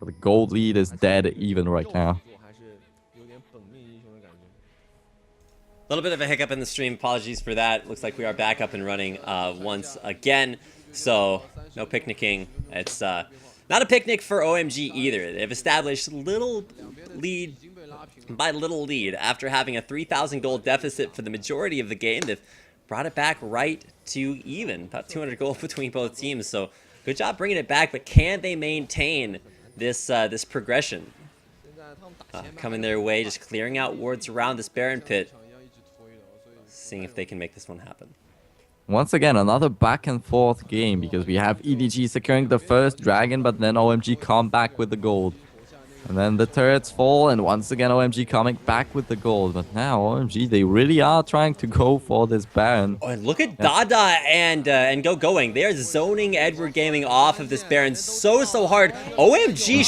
But the gold lead is dead even right now. A little bit of a hiccup in the stream. Apologies for that. Looks like we are back up and running once again. So, no picnicking. It's not a picnic for OMG either. They've established little lead by little lead. After having a 3,000 gold deficit for the majority of the game, they've brought it back right to even. About 200 gold between both teams. So, good job bringing it back. But can they maintain this this progression? Coming their way, just clearing out wards around this Baron pit. Seeing if they can make this one happen. Once again, another back and forth game because we have EDG securing the first dragon, but then OMG come back with the gold. And then the turrets fall, and once again OMG coming back with the gold. But now OMG, they really are trying to go for this Baron. Oh, and look at Dada and going. They are zoning Edward Gaming off of this Baron so hard. OMG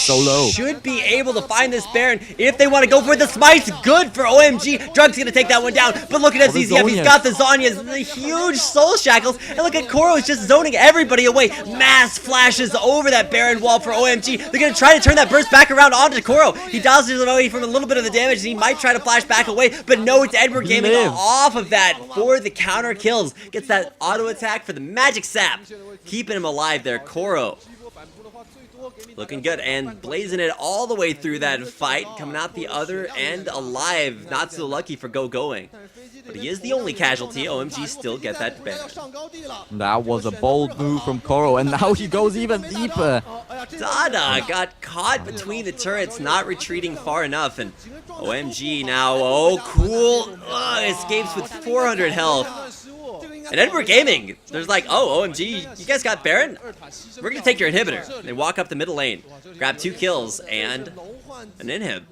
should be able to find this Baron if they want to go for it. The smite's good for OMG. Drug's going to take that one down. But look at SCZF. He's got the Zhonya's, the huge soul shackles. And look at Koro is just zoning everybody away. Mass flashes over that Baron wall for OMG. They're going to try to turn that burst back around onto Koro. He dodges away from a little bit of the damage, and he might try to flash back away, but no, it's Edward Gaming off of that for the counter kills. Gets that auto attack for the magic sap, keeping him alive there. Koro looking good and blazing it all the way through that fight, coming out the other end alive. Not so lucky for going. But he is the only casualty. OMG still get that advantage. That was a bold move from Koro, and now he goes even deeper. Dada got caught between the turrets, not retreating far enough, and OMG now, oh cool, escapes with 400 health. And Edward Gaming, there's like, oh, OMG, you guys got Baron? We're going to take your inhibitor. They walk up the middle lane, grab 2 kills, and an inhib.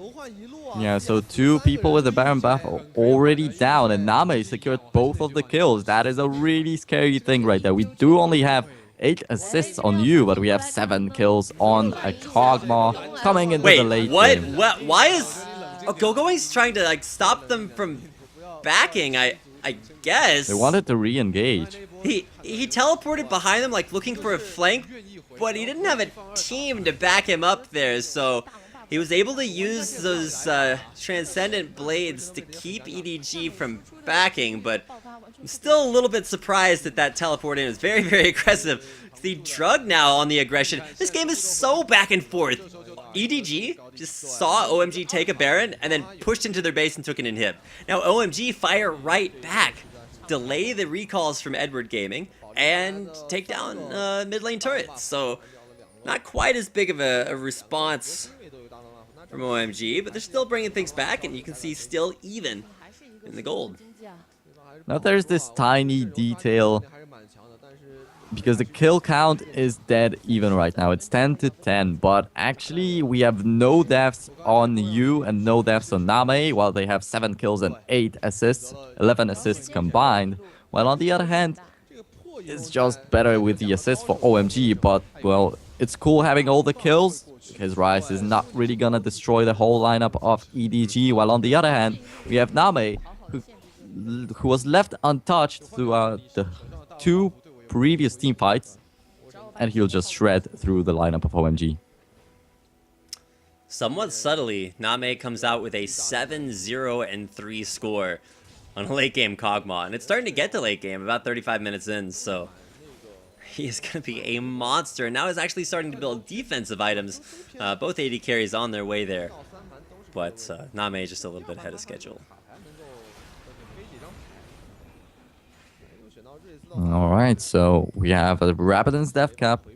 Yeah, so 2 people with the Baron buff are already down, and Name secured both of the kills. That is a really scary thing right there. We do only have 8 assists on you, but we have 7 kills on a Kog'Maw coming into the late game. What? Why is GoGoing's trying to like stop them from backing? I guess. They wanted to re-engage. He teleported behind them like looking for a flank, but he didn't have a team to back him up there, so he was able to use those Transcendent Blades to keep EDG from backing, but I'm still a little bit surprised that that teleport in was very aggressive. The Drug now on the aggression. This game is so back and forth. EDG just saw OMG take a Baron and then pushed into their base and took an inhib. Now OMG fire right back, delay the recalls from Edward Gaming, and take down mid lane turrets. So not quite as big of a response from OMG, but they're still bringing things back, and you can see still even in the gold. Now there's this tiny detail, because the kill count is dead even right now. It's 10-10, but actually we have no deaths on you and no deaths on Name, while they have 7 kills and 8 assists, 11 assists combined. While on the other hand, it's just better with the assists for OMG, but well, it's cool having all the kills, because Ryze is not really gonna destroy the whole lineup of EDG, while on the other hand, we have Name, who was left untouched throughout the 2 previous team fights, and he'll just shred through the lineup of OMG. Somewhat subtly, Name comes out with a 7-0-3 score on a late game Kog'Maw, and it's starting to get to late game, about 35 minutes in, so he is going to be a monster. And now he's actually starting to build defensive items. Both AD carries on their way there, but Name just a little bit ahead of schedule. Alright, so we have a Rabadon's Death Cap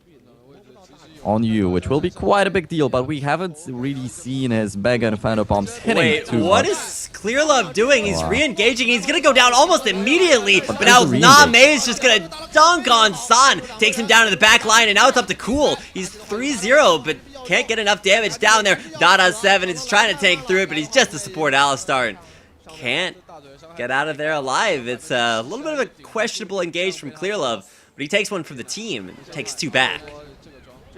on you, which will be quite a big deal, but we haven't really seen his Mega Inferno Bombs hitting too much. What is Clearlove doing? He's re-engaging. He's going to go down almost immediately, but now Name is just going to dunk on San. Takes him down to the back line, and now it's up to Cool. He's 3-0, but can't get enough damage down there. Dada 7 is trying to tank through it, but he's just a support Alistar, and can't get out of there alive. It's a little bit of a questionable engage from Clearlove, but he takes one from the team and takes 2 back.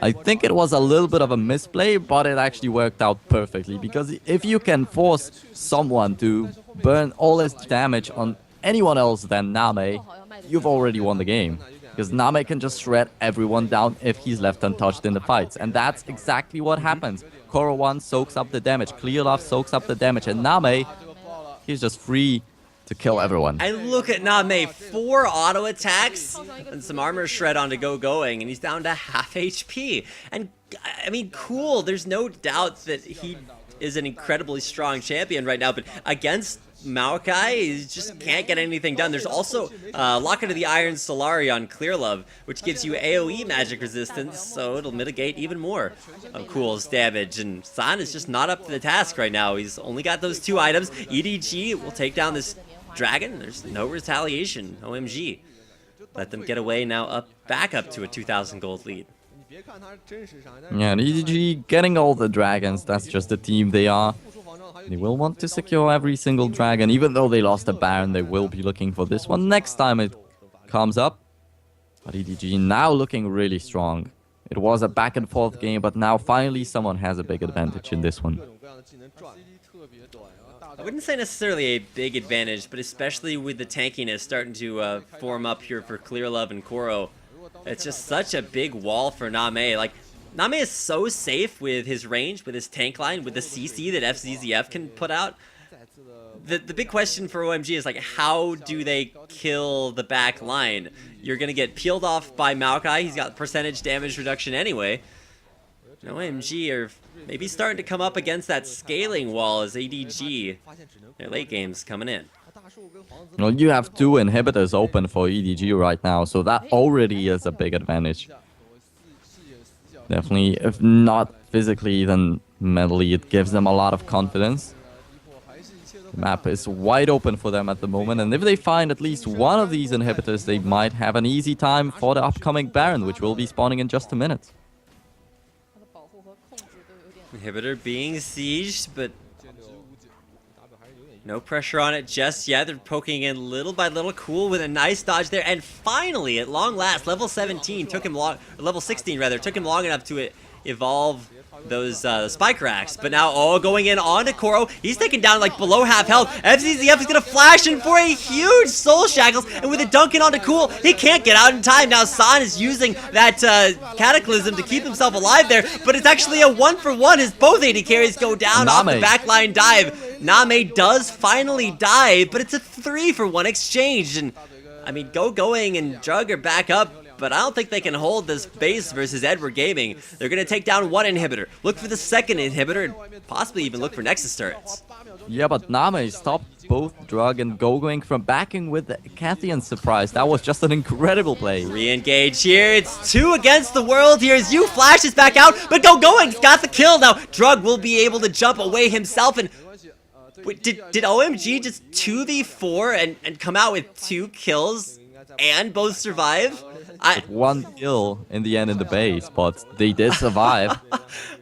I think it was a little bit of a misplay, but it actually worked out perfectly, because if you can force someone to burn all his damage on anyone else than Name, you've already won the game. because Name can just shred everyone down if he's left untouched in the fights. And that's exactly what happens. Koro 1 soaks up the damage, Clearlove soaks up the damage, and Name, he's just free to kill everyone. And look at Name, 4 auto attacks and some armor shred onto Going, and he's down to half HP. And I mean, cool, there's no doubt that he is an incredibly strong champion right now, but against Maokai, he just can't get anything done. There's also Locket of the Iron Solari on Clearlove, which gives you AoE magic resistance, so it'll mitigate even more of Cool's damage. And San is just not up to the task right now. He's only got those 2 items. EDG will take down this dragon. There's no retaliation. OMG. Let them get away now, back up to a 2,000 gold lead. Yeah, and EDG getting all the dragons. That's just the team they are. They will want to secure every single dragon. Even though they lost a Baron, they will be looking for this one next time it comes up. But EDG now looking really strong. It was a back and forth game, but now finally someone has a big advantage in this one. I wouldn't say necessarily a big advantage, but especially with the tankiness starting to form up here for Clearlove and Koro. It's just such a big wall for Name. Like, Name is so safe with his range, with his tank line, with the CC that FZZF can put out. The big question for OMG is, like, how do they kill the back line? You're going to get peeled off by Maokai. He's got percentage damage reduction anyway. And OMG are maybe starting to come up against that scaling wall as EDG. Their late game's coming in. Well, you have 2 inhibitors open for EDG right now, so that already is a big advantage. Definitely, if not physically, then mentally, it gives them a lot of confidence. The map is wide open for them at the moment, and if they find at least one of these inhibitors, they might have an easy time for the upcoming Baron, which will be spawning in just a minute. Inhibitor being sieged, but no pressure on it just yet. They're poking in little by little. Cool with a nice dodge there. And finally, at long last, level 17 took him long, level 16 rather, took him long enough to evolve those spike racks. But now, going in onto Koro. He's taken down like below half health. FZZF is going to flash in for a huge soul shackles. And with a dunk in onto Cool, he can't get out in time. Now, San is using that cataclysm to keep himself alive there. But it's actually a 1-for-1 as both AD carries go down off the backline dive. Name does finally die, but it's a 3-for-1 exchange. And I mean, Going and Drug are back up, but I don't think they can hold this base versus Edward Gaming. They're going to take down 1 inhibitor, look for the 2nd inhibitor, and possibly even look for Nexus turrets. Yeah, but Name stopped both Drug and Going from backing with the Cathian surprise. That was just an incredible play. Re-engage here. It's 2 against the world here as you flashes back out, but Going's got the kill. Now, Drug will be able to jump away himself. And wait, did OMG just 2v4 and come out with 2 kills and both survive? With 1 kill in the end in the base, but they did survive.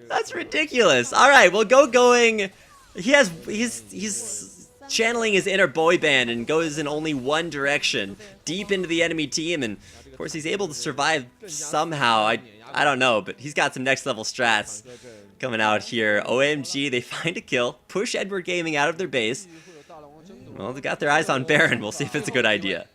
That's ridiculous. All right, well, Going, he's channeling his inner boy band and goes in only one direction, deep into the enemy team, and of course he's able to survive somehow. I don't know, but he's got some next level strats coming out here. OMG, they find a kill, push Edward Gaming out of their base. Well, they've got their eyes on Baron. We'll see if it's a good idea.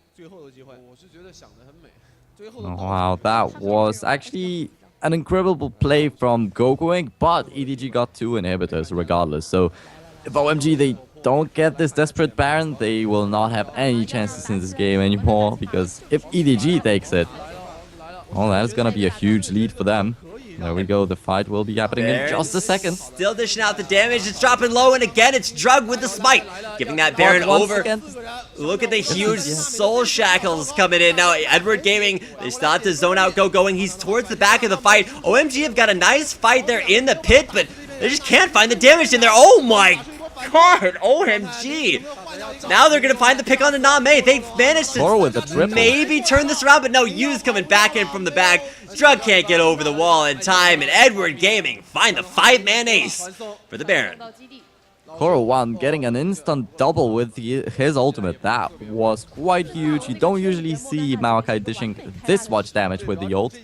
Oh, wow, that was actually an incredible play from Going, but EDG got 2 inhibitors regardless. So if OMG they don't get this desperate Baron, they will not have any chances in this game anymore, because if EDG takes it, well, that's gonna be a huge lead for them. There we go, the fight will be happening in just a second. Still dishing out the damage, it's dropping low, and again it's Drug with the smite, giving that Baron over. Again. Look at the huge soul shackles coming in. Now Edward Gaming, they start to zone out Going. He's towards the back of the fight. OMG have got a nice fight there in the pit, but they just can't find the damage in there. Oh my god, OMG. Now they're going to find the pick on the Name. They've managed to maybe turn this around, but no, Yu's coming back in from the back. Drug can't get over the wall in time, and Edward Gaming find the 5-man ace for the Baron. Koro 1 getting an instant double with his ultimate. That was quite huge. You don't usually see Maokai dishing this much damage with the ult,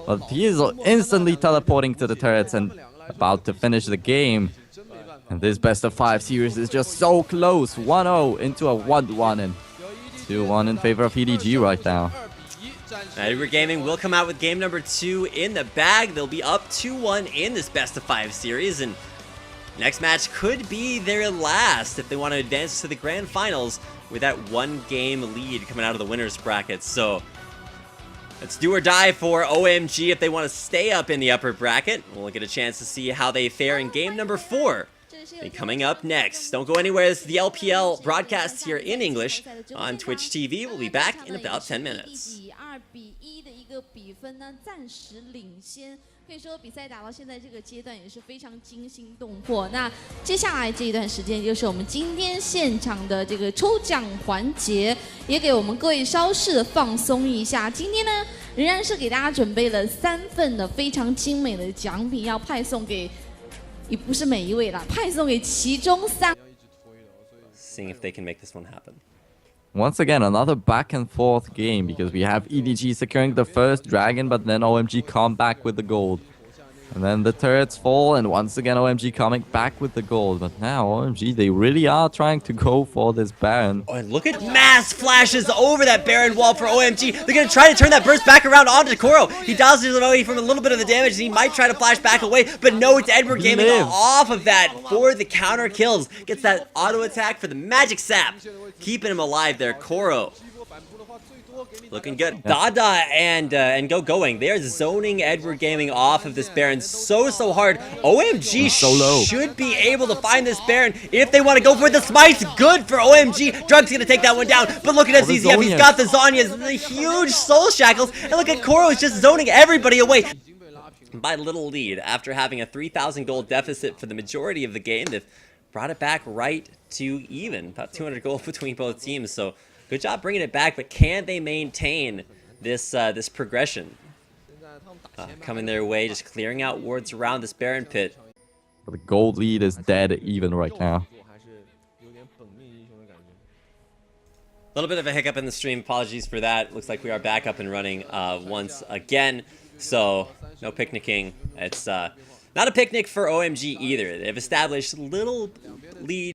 but he is instantly teleporting to the turrets and about to finish the game. And this best of 5 series is just so close. 1-0 into a 1-1 and 2-1 in favor of EDG right now. Edward Gaming will come out with game number 2 in the bag. They'll be up 2-1 in this best-of-5 series, and next match could be their last if they want to advance to the grand finals with that 1-game lead coming out of the winner's bracket. So it's do or die for OMG if they want to stay up in the upper bracket. We'll get a chance to see how they fare in game number 4. Coming up next. Don't go anywhere. This is the LPL broadcast here in English on Twitch TV. We'll be back in about 10 minutes. 可以说比赛打到现在这个阶段也是非常惊心动魄。那接下来这一段时间就是我们今天现场的这个抽奖环节，也给我们各位稍事的放松一下。今天呢，仍然是给大家准备了3份的非常精美的奖品，要派送给，也不是每一位啦，派送给其中3。Seeing if they can make this one happen. Once again, another back and forth game because we have EDG securing the first dragon, but then OMG come back with the gold. And then the turrets fall, and once again OMG coming back with the gold. But now OMG, they really are trying to go for this Baron. Oh, and look at mass flashes over that Baron wall for OMG. They're going to try to turn that burst back around onto Koro. He dodges away from a little bit of the damage, and he might try to flash back away. But no, it's Edward Gaming off of that for the counter kills. Gets that auto attack for the magic sap. Keeping him alive there, Koro. Looking good. Dada and going. They're zoning Edward Gaming off of this Baron so hard. OMG should be able to find this Baron if they want to go for it. The smite's good for OMG. Drug's going to take that one down. But look at SCZF. He's got the Zhonya's, the huge soul shackles. And look at Koro is just zoning everybody away. By little lead, after having a 3,000 gold deficit for the majority of the game, they've brought it back right to even. About 200 gold between both teams. So good job bringing it back, but can they maintain this this progression? Coming their way, just clearing out wards around this Baron pit. The gold lead is dead even right now. A little bit of a hiccup in the stream. Apologies for that. Looks like we are back up and running once again. So no picnicking. It's not a picnic for OMG either. They've established little lead